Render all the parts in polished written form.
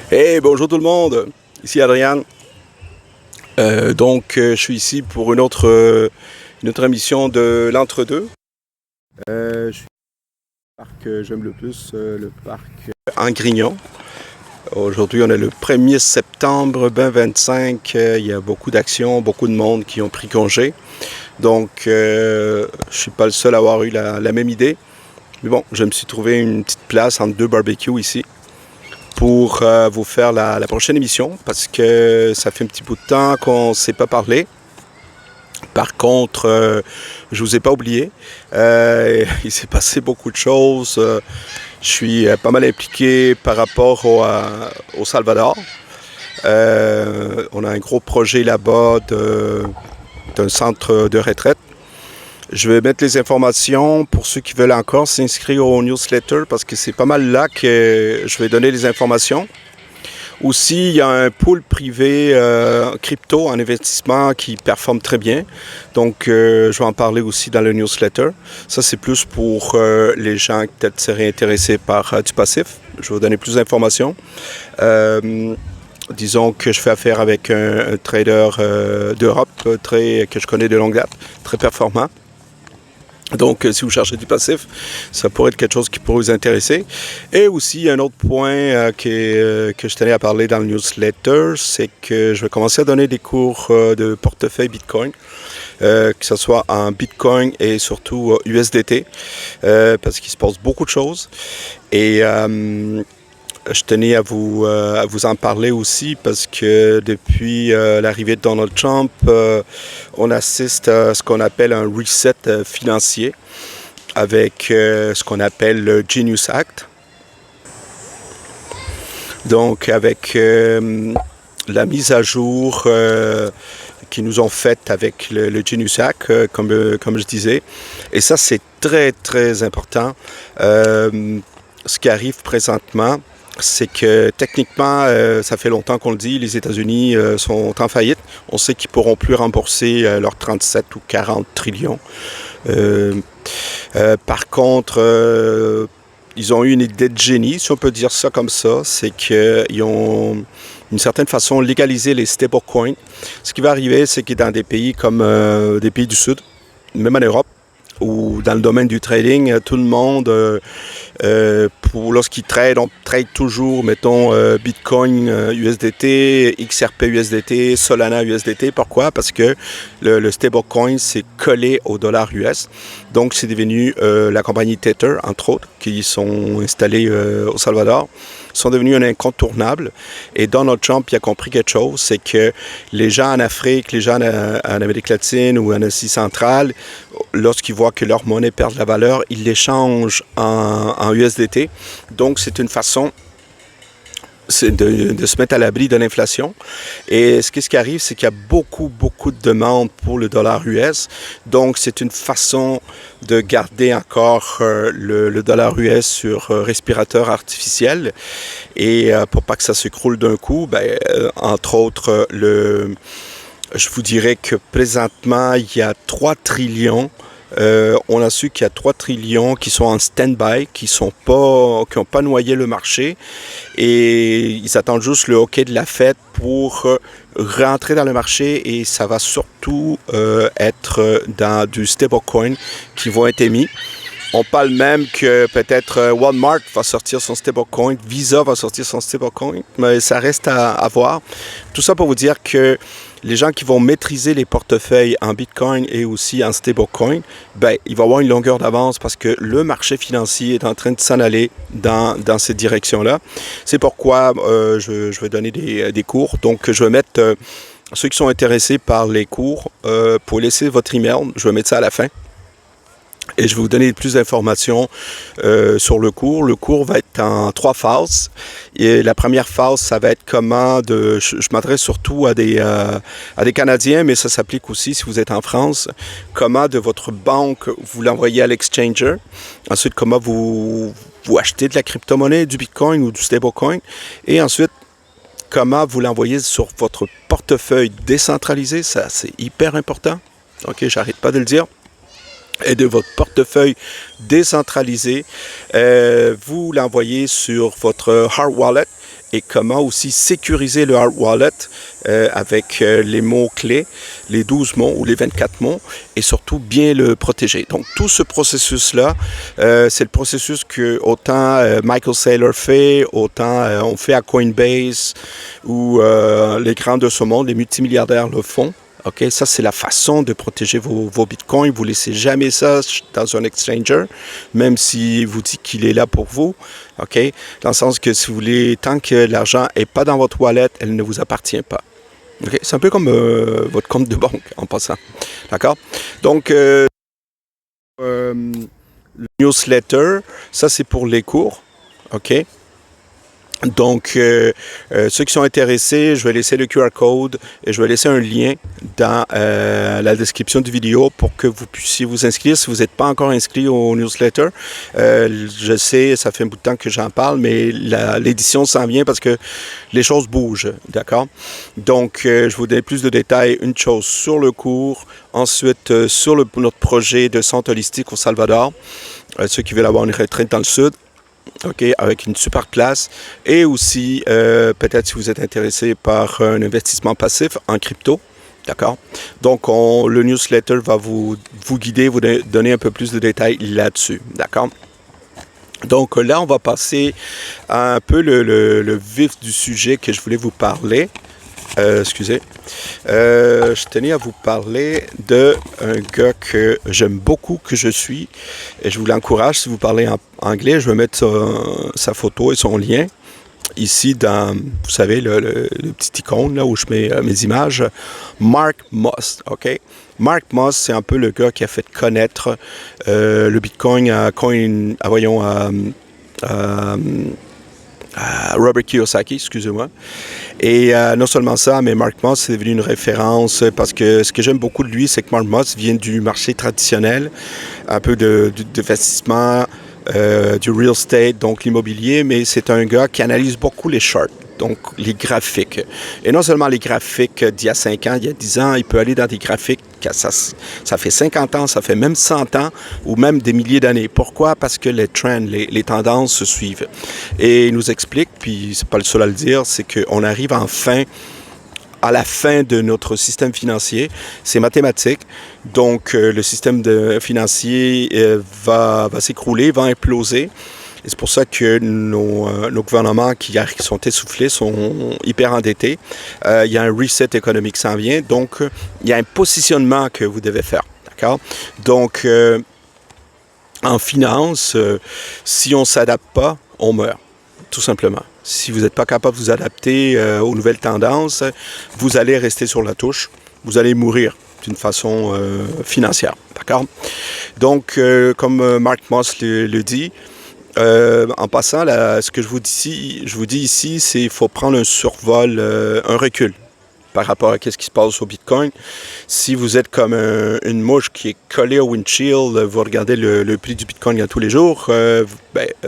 Hey, bonjour tout le monde, ici Adrien. Je suis ici pour une autre émission de l'Entre-deux. Je suis au parc que j'aime le plus, le parc Angrignon. Aujourd'hui, on est le 1er septembre 2025. Il y a beaucoup d'actions, beaucoup de monde qui ont pris congé. Je ne suis pas le seul à avoir eu la même idée. Mais bon, je me suis trouvé une petite place entre deux barbecues ici pour vous faire la prochaine émission parce que ça fait un petit bout de temps qu'on ne s'est pas parlé. Par contre, je ne vous ai pas oublié. Il s'est passé beaucoup de choses. Je suis pas mal impliqué par rapport au Salvador. On a un gros projet là-bas d'un centre de retraite. Je vais mettre les informations pour ceux qui veulent encore s'inscrire au newsletter parce que c'est pas mal là que je vais donner les informations. Aussi, il y a un pool privé crypto en investissement qui performe très bien. Je vais en parler aussi dans le newsletter. Ça, c'est plus pour les gens qui peut-être seraient intéressés par du passif. Je vais vous donner plus d'informations. Disons que je fais affaire avec un trader d'Europe que je connais de longue date, très performant. Donc, si vous cherchez du passif, ça pourrait être quelque chose qui pourrait vous intéresser. Et aussi, un autre point que je tenais à parler dans le newsletter, c'est que je vais commencer à donner des cours de portefeuille Bitcoin, que ce soit en Bitcoin et surtout USDT, parce qu'il se passe beaucoup de choses. Et je tenais à vous en parler aussi parce que depuis l'arrivée de Donald Trump, on assiste à ce qu'on appelle un reset financier avec ce qu'on appelle le Genius Act. Donc, avec la mise à jour qu'ils nous ont faite avec le Genius Act, comme je disais. Et ça, c'est très, très important. Ce qui arrive présentement, c'est que techniquement, ça fait longtemps qu'on le dit, les États-Unis sont en faillite. On sait qu'ils ne pourront plus rembourser leurs 37 ou 40 trillions. Par contre, ils ont eu une idée de génie, si on peut dire ça comme ça, c'est qu'ils ont d'une certaine façon légalisé les stablecoins. Ce qui va arriver, c'est que dans des pays comme des pays du Sud, même en Europe, ou dans le domaine du trading, tout le monde, lorsqu'ils tradent, on trade toujours, mettons, Bitcoin USDT, XRP USDT, Solana USDT. Pourquoi? Parce que le stablecoin, c'est collé au dollar US. Donc, c'est devenu la compagnie Tether, entre autres, qui sont installés au Salvador, sont devenus un incontournable. Et Donald Trump, il a compris quelque chose, c'est que les gens en Afrique, les gens en Amérique latine ou en Asie centrale, lorsqu'ils voient que leur monnaie perd de la valeur, ils l'échangent en USDT. Donc, c'est une façon de se mettre à l'abri de l'inflation. Et ce qui arrive, c'est qu'il y a beaucoup, beaucoup de demandes pour le dollar US. Donc, c'est une façon de garder encore le dollar US sur respirateur artificiel. Et pour pas que ça s'écroule d'un coup, entre autres, je vous dirais que présentement, il y a 3 trillions. On a su qu'il y a 3 trillions qui sont en stand-by, qui n'ont pas noyé le marché et ils attendent juste le OK de la Fed pour rentrer dans le marché et ça va surtout être dans du stablecoin qui vont être émis. On parle même que peut-être Walmart va sortir son stablecoin, Visa va sortir son stablecoin, mais ça reste à voir. Tout ça pour vous dire que les gens qui vont maîtriser les portefeuilles en Bitcoin et aussi en stablecoin, il va y avoir une longueur d'avance parce que le marché financier est en train de s'en aller dans cette direction-là. C'est pourquoi je vais donner des cours. Donc, je vais mettre ceux qui sont intéressés par les cours, pour laisser votre email, je vais mettre ça à la fin. Et je vais vous donner plus d'informations sur le cours. Le cours va être en 3 phases. Et la première phase, ça va être je m'adresse surtout à des Canadiens, mais ça s'applique aussi si vous êtes en France. Comment de votre banque, vous l'envoyez à l'exchanger. Ensuite, comment vous achetez de la crypto-monnaie, du Bitcoin ou du stablecoin. Et ensuite, comment vous l'envoyez sur votre portefeuille décentralisé. Ça, c'est hyper important. OK, j'arrête pas de le dire. Et de votre portefeuille décentralisé, vous l'envoyez sur votre hard wallet et comment aussi sécuriser le hard wallet avec les mots-clés, les 12 mots ou les 24 mots, et surtout bien le protéger. Donc, tout ce processus-là, c'est le processus que autant Michael Saylor fait, autant on fait à Coinbase, ou les grands de ce monde, les multimilliardaires le font. OK, ça, c'est la façon de protéger vos bitcoins. Vous ne laissez jamais ça dans un exchanger, même s'il vous dit qu'il est là pour vous. OK, dans le sens que si vous voulez, tant que l'argent n'est pas dans votre wallet, elle ne vous appartient pas. OK, c'est un peu comme votre compte de banque, en passant. D'accord? Donc, le newsletter, ça, c'est pour les cours. OK? Donc, ceux qui sont intéressés, je vais laisser le QR code et je vais laisser un lien dans la description du vidéo pour que vous puissiez vous inscrire si vous n'êtes pas encore inscrit au newsletter. Je sais, ça fait un bout de temps que j'en parle, mais l'édition s'en vient parce que les choses bougent, d'accord? Donc, je vous donne plus de détails. Une chose sur le cours, ensuite sur notre projet de centre holistique au Salvador, ceux qui veulent avoir une retraite dans le sud. OK, avec une super classe. Et aussi, peut-être si vous êtes intéressé par un investissement passif en crypto. D'accord? Donc, le newsletter va vous guider, vous donner un peu plus de détails là-dessus. D'accord? Donc, là, on va passer à un peu le vif du sujet que je voulais vous parler. Excusez. Je tenais à vous parler d'un gars que j'aime beaucoup, que je suis. Et je vous l'encourage, si vous parlez en anglais, je vais mettre sa photo et son lien ici dans, vous savez, le petit icône là où je mets mes images. Mark Moss, OK? Mark Moss, c'est un peu le gars qui a fait connaître le Bitcoin à Robert Kiyosaki, excusez-moi. Et non seulement ça, mais Mark Moss est devenu une référence parce que ce que j'aime beaucoup de lui, c'est que Mark Moss vient du marché traditionnel, un peu d'investissement, du real estate, donc l'immobilier, mais c'est un gars qui analyse beaucoup les charts, donc les graphiques. Et non seulement les graphiques d'il y a 5 ans, il y a 10 ans, il peut aller dans des graphiques, ça fait 50 ans, ça fait même 100 ans, ou même des milliers d'années. Pourquoi? Parce que les trends, les tendances se suivent. Et il nous explique, puis c'est pas le seul à le dire, c'est qu'on arrive enfin à la fin de notre système financier. C'est mathématique. Donc, le système financier va s'écrouler, va imploser. Et c'est pour ça que nos gouvernements qui sont essoufflés sont hyper endettés. Il y a un reset économique qui s'en vient. Donc, il y a un positionnement que vous devez faire. D'accord? Donc, en finance, si on ne s'adapte pas, on meurt. Tout simplement. Si vous n'êtes pas capable de vous adapter aux nouvelles tendances, vous allez rester sur la touche. Vous allez mourir d'une façon financière. D'accord? Donc, comme Mark Moss le dit, en passant, ce que je vous dis ici, c'est qu'il faut prendre un survol, un recul par rapport à ce qui se passe au Bitcoin. Si vous êtes comme une mouche qui est collée au windshield, vous regardez le prix du Bitcoin tous les jours,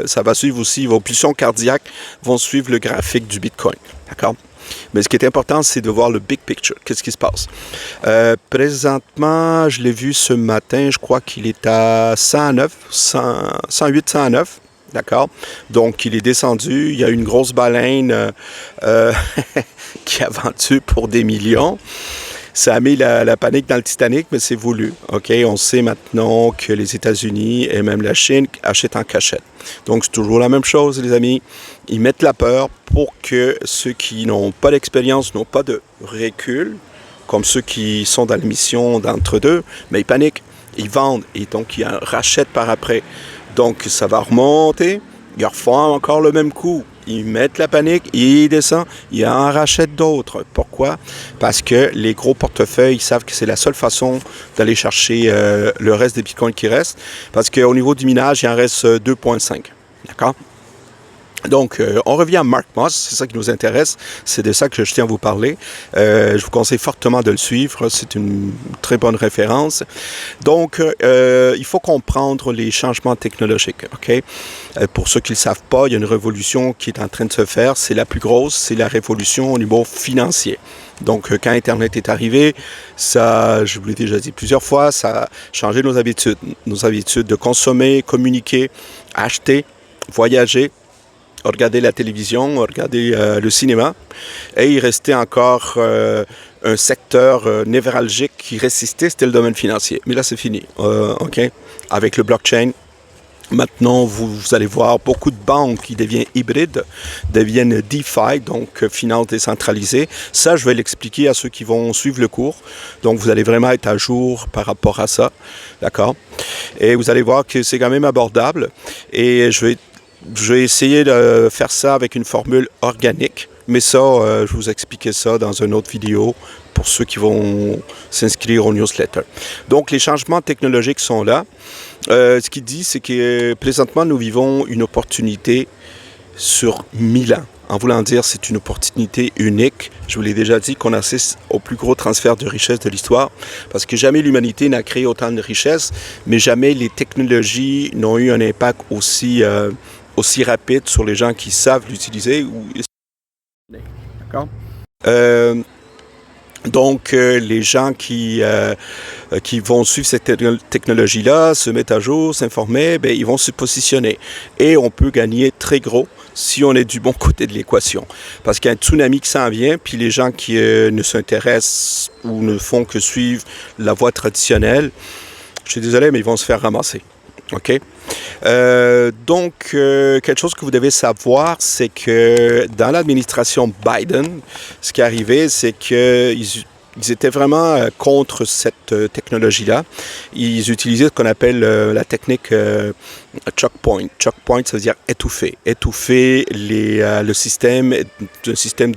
ça va suivre aussi, vos pulsions cardiaques vont suivre le graphique du Bitcoin. D'accord? Mais ce qui est important, c'est de voir le big picture. Qu'est-ce qui se passe? Présentement, je l'ai vu ce matin, je crois qu'il est à 108, 109. D'accord? Donc, il est descendu. Il y a une grosse baleine qui a vendu pour des millions. Ça a mis la panique dans le Titanic, mais c'est voulu. OK? On sait maintenant que les États-Unis et même la Chine achètent en cachette. Donc, c'est toujours la même chose, les amis. Ils mettent la peur pour que ceux qui n'ont pas d'expérience, n'ont pas de recul, comme ceux qui sont dans la mission d'entre-deux, mais ils paniquent. Ils vendent et donc ils rachètent par après. Donc, ça va remonter, ils refont encore le même coup. Ils mettent la panique, ils descendent, ils en rachètent d'autres. Pourquoi? Parce que les gros portefeuilles, ils savent que c'est la seule façon d'aller chercher le reste des bitcoins qui restent. Parce qu'au niveau du minage, il en reste 2,5. D'accord? Donc, on revient à Mark Moss, c'est ça qui nous intéresse, c'est de ça que je tiens à vous parler. Je vous conseille fortement de le suivre, c'est une très bonne référence. Donc, il faut comprendre les changements technologiques, OK? Pour ceux qui ne le savent pas, il y a une révolution qui est en train de se faire, c'est la plus grosse, c'est la révolution au niveau financier. Donc, quand Internet est arrivé, ça, je vous l'ai déjà dit plusieurs fois, ça a changé nos habitudes de consommer, communiquer, acheter, voyager. regarder la télévision, regarder le cinéma, et il restait encore un secteur névralgique qui résistait, c'était le domaine financier. Mais là, c'est fini, OK? Avec le blockchain, maintenant, vous allez voir beaucoup de banques qui deviennent hybrides, deviennent DeFi, donc finances décentralisées. Ça, je vais l'expliquer à ceux qui vont suivre le cours. Donc, vous allez vraiment être à jour par rapport à ça, d'accord? Et vous allez voir que c'est quand même abordable. Et je vais essayer de faire ça avec une formule organique. Mais ça, je vais vous expliquer ça dans une autre vidéo pour ceux qui vont s'inscrire au newsletter. Donc, les changements technologiques sont là. Ce qu'il dit, c'est que présentement, nous vivons une opportunité sur 1000 ans. En voulant dire, c'est une opportunité unique. Je vous l'ai déjà dit qu'on assiste au plus gros transfert de richesse de l'histoire parce que jamais l'humanité n'a créé autant de richesses, mais jamais les technologies n'ont eu un impact aussi rapide sur les gens qui savent l'utiliser. D'accord? Donc, les gens qui vont suivre cette technologie-là, se mettre à jour, s'informer, ben, ils vont se positionner. Et on peut gagner très gros si on est du bon côté de l'équation. Parce qu'il y a un tsunami qui s'en vient, puis les gens qui ne s'intéressent ou ne font que suivre la voie traditionnelle, je suis désolé, mais ils vont se faire ramasser. OK? Donc, quelque chose que vous devez savoir, c'est que dans l'administration Biden, ce qui est arrivé, c'est qu'ils étaient vraiment contre cette technologie-là. Ils utilisaient ce qu'on appelle la technique choke point. Choke point, ça veut dire étouffer. Étouffer le système, un système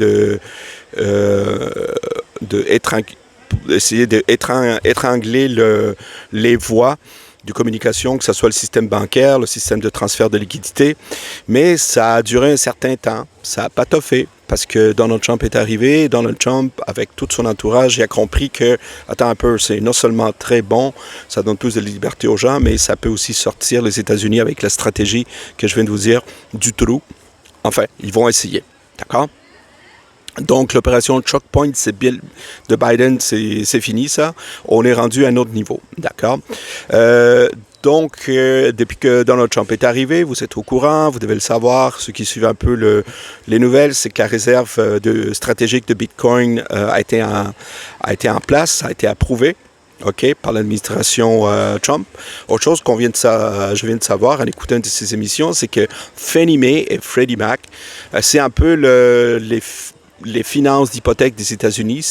essayer d'étrangler les voies de communication, que ce soit le système bancaire, le système de transfert de liquidité. Mais ça a duré un certain temps. Ça n'a pas toffé parce que Donald Trump est arrivé. Donald Trump, avec tout son entourage, il a compris que, attends un peu, c'est non seulement très bon, ça donne plus de liberté aux gens, mais ça peut aussi sortir les États-Unis avec la stratégie que je viens de vous dire du trou. Enfin, ils vont essayer. D'accord? Donc, l'opération Choke Point de Biden, c'est fini, ça. On est rendu à un autre niveau, d'accord? Donc, depuis que Donald Trump est arrivé, vous êtes au courant, vous devez le savoir. Ceux qui suivent un peu les nouvelles, c'est que la réserve stratégique de Bitcoin a été en place, a été approuvée. OK, par l'administration Trump. Autre chose je viens de savoir en écoutant une de ces émissions, c'est que Fannie Mae et Freddie Mac, c'est un peu les finances d'hypothèque des États-Unis,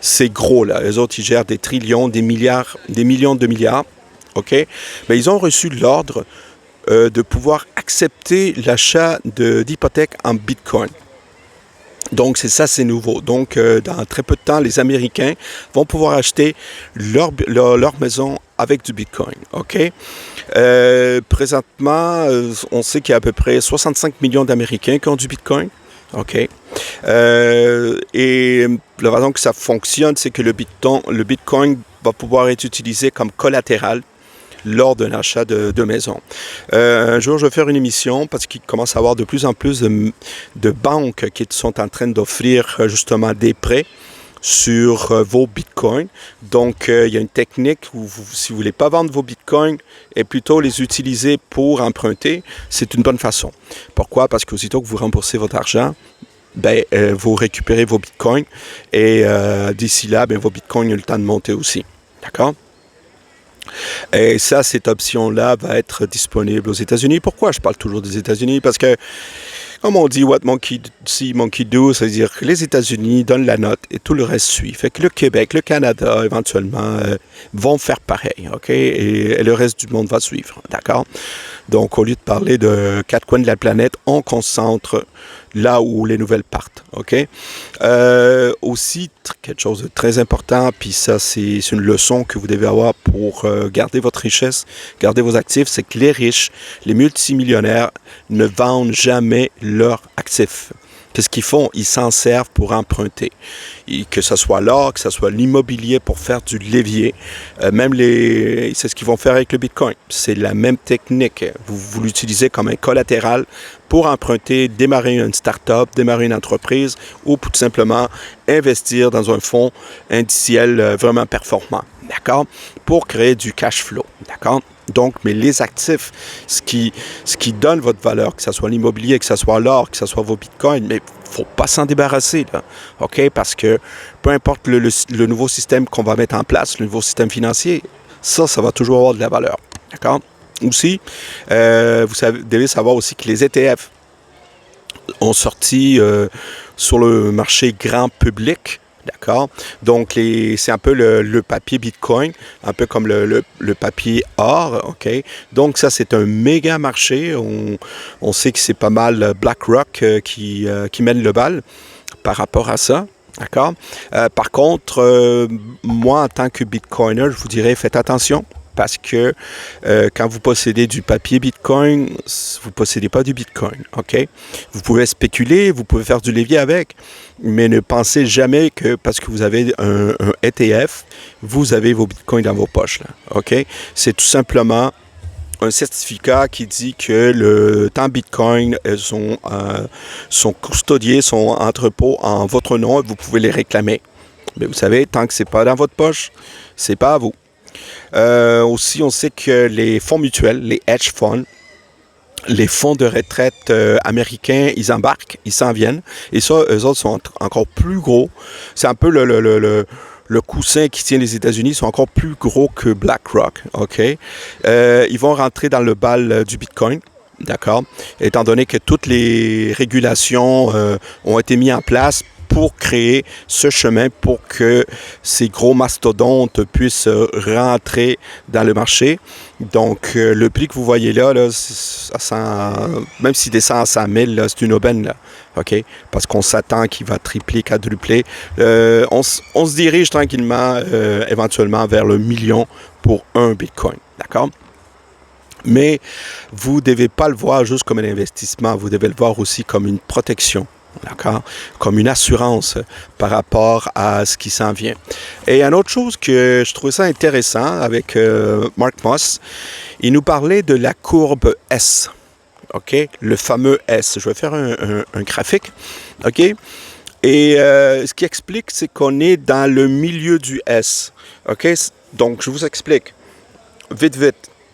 c'est gros, là. Eux autres, ils gèrent des trillions, des millions de milliards. OK? Mais ils ont reçu l'ordre de pouvoir accepter l'achat d'hypothèques en Bitcoin. Donc, c'est nouveau. Donc, dans très peu de temps, les Américains vont pouvoir acheter leur maison avec du Bitcoin. OK? Présentement, on sait qu'il y a à peu près 65 millions d'Américains qui ont du Bitcoin. OK. Et la façon que ça fonctionne, c'est que le Bitcoin va pouvoir être utilisé comme collatéral lors d'un achat de maison. Un jour, je vais faire une émission parce qu'il commence à y avoir de plus en plus de banques qui sont en train d'offrir justement des prêts sur vos bitcoins. Donc, il y a une technique où si vous ne voulez pas vendre vos bitcoins et plutôt les utiliser pour emprunter, c'est une bonne façon. Pourquoi? Parce qu'aussitôt que vous remboursez votre argent, vous récupérez vos bitcoins et d'ici là, vos bitcoins ont le temps de monter aussi. D'accord? Et ça, cette option-là va être disponible aux États-Unis. Pourquoi je parle toujours des États-Unis? Parce que, comme on dit, what monkey see, monkey do, c'est-à-dire que les États-Unis donnent la note et tout le reste suit. Fait que le Québec, le Canada, éventuellement, vont faire pareil, OK? Et le reste du monde va suivre, d'accord? Donc, au lieu de parler de 4 coins de la planète, on concentre là où les nouvelles partent, OK? Aussi, quelque chose de très important, puis ça, c'est une leçon que vous devez avoir pour garder votre richesse, garder vos actifs, c'est que les riches, les multimillionnaires ne vendent jamais leurs actifs. Qu'est-ce qu'ils font? Ils s'en servent pour emprunter. Et que ce soit l'or, que ce soit l'immobilier pour faire du levier. C'est ce qu'ils vont faire avec le Bitcoin. C'est la même technique. Vous l'utilisez comme un collatéral pour emprunter, démarrer une start-up, démarrer une entreprise ou tout simplement investir dans un fonds indiciel vraiment performant. d'accord, pour créer du cash flow, d'accord? Donc, mais les actifs, ce qui donne votre valeur, que ce soit l'immobilier, que ce soit l'or, que ce soit vos bitcoins, mais il ne faut pas s'en débarrasser, là, OK? Parce que peu importe le nouveau système qu'on va mettre en place, le nouveau système financier, ça va toujours avoir de la valeur, d'accord? Aussi, devez savoir aussi que les ETF ont sorti sur le marché grand public. D'accord? Donc, c'est un peu le papier Bitcoin, un peu comme le papier or, OK? Donc, ça, c'est un méga marché. On sait que c'est pas mal BlackRock qui mène le bal par rapport à ça. D'accord? Par contre, moi, en tant que Bitcoiner, je vous dirais, faites attention. Parce que quand vous possédez du papier Bitcoin, vous ne possédez pas du Bitcoin, OK? Vous pouvez spéculer, vous pouvez faire du levier avec, mais ne pensez jamais que parce que vous avez un ETF, vous avez vos Bitcoins dans vos poches, là, OK? C'est tout simplement un certificat qui dit que le temps Bitcoin sont custodiés, sont entrepôts en votre nom et vous pouvez les réclamer. Mais vous savez, tant que ce n'est pas dans votre poche, ce n'est pas à vous. Aussi, on sait que les fonds mutuels, les hedge funds, les fonds de retraite américains, ils embarquent, ils s'en viennent. Et ça, eux autres sont encore plus gros. C'est un peu le coussin qui tient les États-Unis, sont encore plus gros que BlackRock. OK? Ils vont rentrer dans le bal du Bitcoin. D'accord? Étant donné que toutes les régulations ont été mises en place pour créer ce chemin pour que ces gros mastodontes puissent rentrer dans le marché. Donc, le prix que vous voyez là, même s'il descend à 100 000, là, c'est une aubaine, là, OK? Parce qu'on s'attend qu'il va tripler, quadrupler. On se dirige tranquillement, éventuellement, vers le million pour un Bitcoin, d'accord? Mais vous ne devez pas le voir juste comme un investissement, vous devez le voir aussi comme une protection. D'accord? Comme une assurance par rapport à ce qui s'en vient. Et une autre chose que je trouvais ça intéressant avec Mark Moss, il nous parlait de la courbe S. OK? Le fameux S. Je vais faire un graphique. OK? Et ce qui explique, c'est qu'on est dans le milieu du S. OK? Donc, je vous explique. Vite.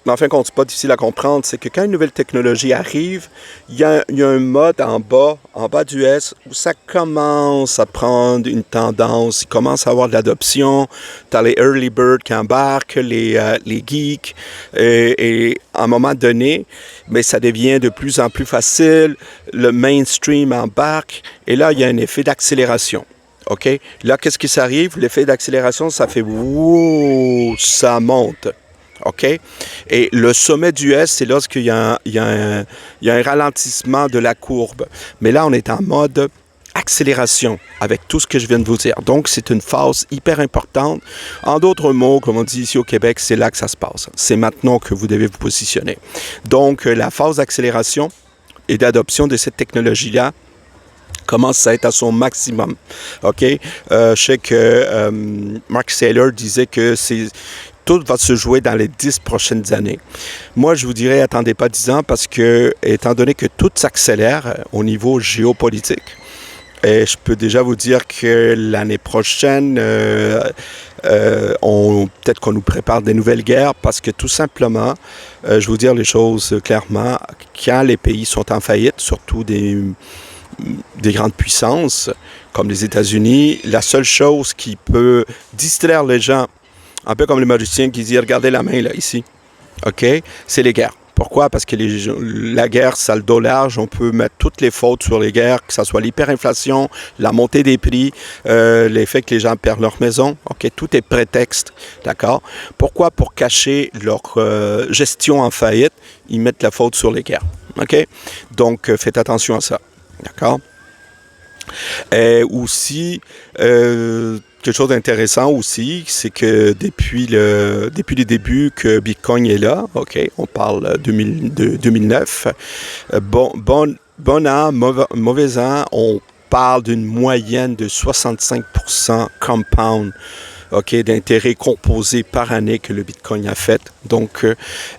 Mais en fin de compte, c'est pas difficile à comprendre, c'est que quand une nouvelle technologie arrive, il y a un mode en bas du S, où ça commence à prendre une tendance, il commence à avoir de l'adoption, tu as les early birds qui embarquent, les geeks, et à un moment donné, mais ça devient de plus en plus facile, le mainstream embarque, et là, il y a un effet d'accélération. OK? Là, qu'est-ce qui s'arrive? L'effet d'accélération, ça fait « wow », ça monte. OK? Et le sommet du S, c'est lorsqu'il y a un ralentissement de la courbe. Mais là, on est en mode accélération avec tout ce que je viens de vous dire. Donc, c'est une phase hyper importante. En d'autres mots, comme on dit ici au Québec, c'est là que ça se passe. C'est maintenant que vous devez vous positionner. Donc, la phase d'accélération et d'adoption de cette technologie-là commence à être à son maximum. OK? Je sais que Mark Saylor disait que tout va se jouer dans les 10 prochaines années. Moi, je vous dirais, attendez pas 10 ans parce que, étant donné que tout s'accélère au niveau géopolitique, et je peux déjà vous dire que l'année prochaine, peut-être qu'on nous prépare des nouvelles guerres parce que tout simplement, je vais vous dire les choses clairement, quand les pays sont en faillite, surtout des grandes puissances comme les États-Unis, la seule chose qui peut distraire les gens, un peu comme le magicien qui dit « Regardez la main, là, ici. » OK? C'est les guerres. Pourquoi? Parce que la guerre, ça le dos large. On peut mettre toutes les fautes sur les guerres, que ce soit l'hyperinflation, la montée des prix, l'effet que les gens perdent leur maison. OK? Tout est prétexte. D'accord? Pourquoi? Pour cacher leur gestion en faillite, ils mettent la faute sur les guerres. OK? Donc, faites attention à ça. D'accord? Et aussi, quelque chose d'intéressant aussi, c'est que depuis les débuts que Bitcoin est là, OK, on parle de 2009, bon an, mauvais an, on parle d'une moyenne de 65% compound, OK, d'intérêt composé par année que le Bitcoin a fait. Donc,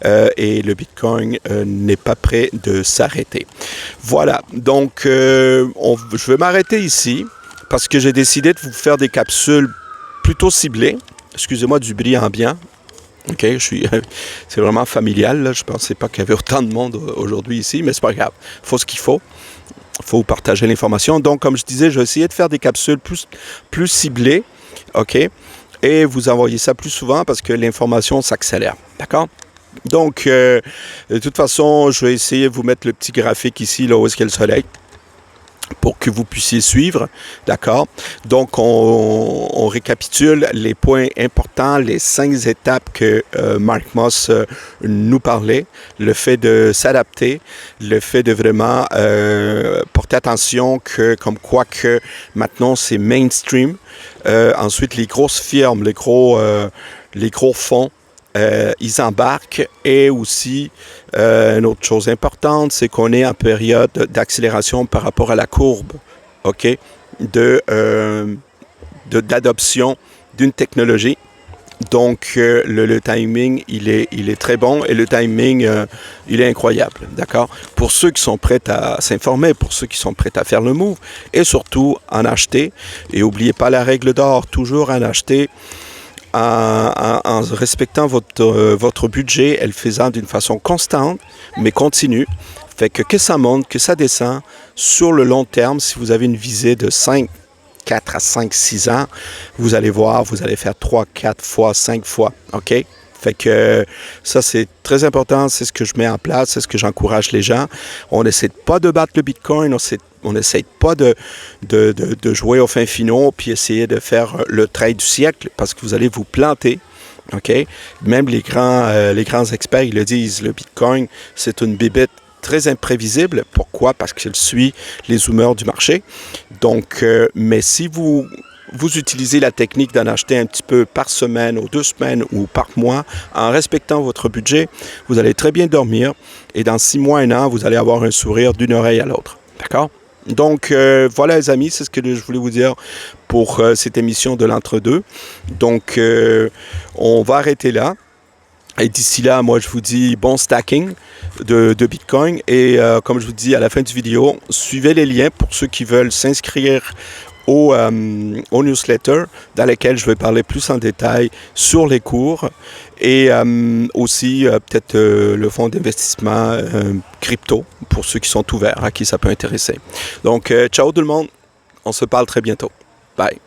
et le Bitcoin n'est pas prêt de s'arrêter. Voilà, donc je vais m'arrêter ici parce que j'ai décidé de vous faire des capsules plutôt ciblées, excusez-moi du bris ambiant. OK, c'est vraiment familial, là. Je pensais pas qu'il y avait autant de monde aujourd'hui ici, mais c'est pas grave. Il faut ce qu'il faut. Il faut partager l'information. Donc, comme je disais, je vais essayer de faire des capsules plus ciblées, OK? Et vous envoyer ça plus souvent parce que l'information s'accélère, d'accord? Donc, de toute façon, je vais essayer de vous mettre le petit graphique ici, là où est-ce qu'il y a le soleil, pour que vous puissiez suivre, d'accord? Donc, on récapitule les points importants, les 5 étapes que Mark Moss nous parlait, le fait de s'adapter, le fait de vraiment porter attention que, comme quoi que maintenant c'est mainstream. Ensuite, les grosses firmes, les gros fonds, ils embarquent. Et aussi, une autre chose importante, c'est qu'on est en période d'accélération par rapport à la courbe, OK, d'adoption d'une technologie. Donc, le timing, il est très bon et le timing, il est incroyable, d'accord? Pour ceux qui sont prêts à s'informer, pour ceux qui sont prêts à faire le move et surtout en acheter. Et n'oubliez pas la règle d'or, toujours en acheter en respectant votre budget et le faisant d'une façon constante, mais continue. Fait que ça monte, que ça descend sur le long terme, si vous avez une visée de 4 à 5, 6 ans, vous allez voir, vous allez faire 3, 4 fois, 5 fois, OK? Fait que ça, c'est très important, c'est ce que je mets en place, c'est ce que j'encourage les gens. On n'essaie pas de battre le Bitcoin, on n'essaie pas de jouer au fin finaux puis essayer de faire le trade du siècle parce que vous allez vous planter. OK? Même les grands experts, ils le disent, le Bitcoin, c'est une bébête très imprévisible. Pourquoi? Parce qu'il suit les humeurs du marché. Donc, mais si vous utilisez la technique d'en acheter un petit peu par semaine ou 2 semaines ou par mois, en respectant votre budget, vous allez très bien dormir et dans 6 mois, 1 an, vous allez avoir un sourire d'une oreille à l'autre. D'accord? Donc, voilà les amis, c'est ce que je voulais vous dire pour cette émission de l'entre-deux. Donc, on va arrêter là. Et d'ici là, moi, je vous dis bon stacking de Bitcoin. Et comme je vous dis à la fin du vidéo, suivez les liens pour ceux qui veulent s'inscrire au newsletter dans lequel je vais parler plus en détail sur les cours et aussi peut-être le fonds d'investissement crypto pour ceux qui sont ouverts, à qui ça peut intéresser. Donc, ciao tout le monde. On se parle très bientôt. Bye.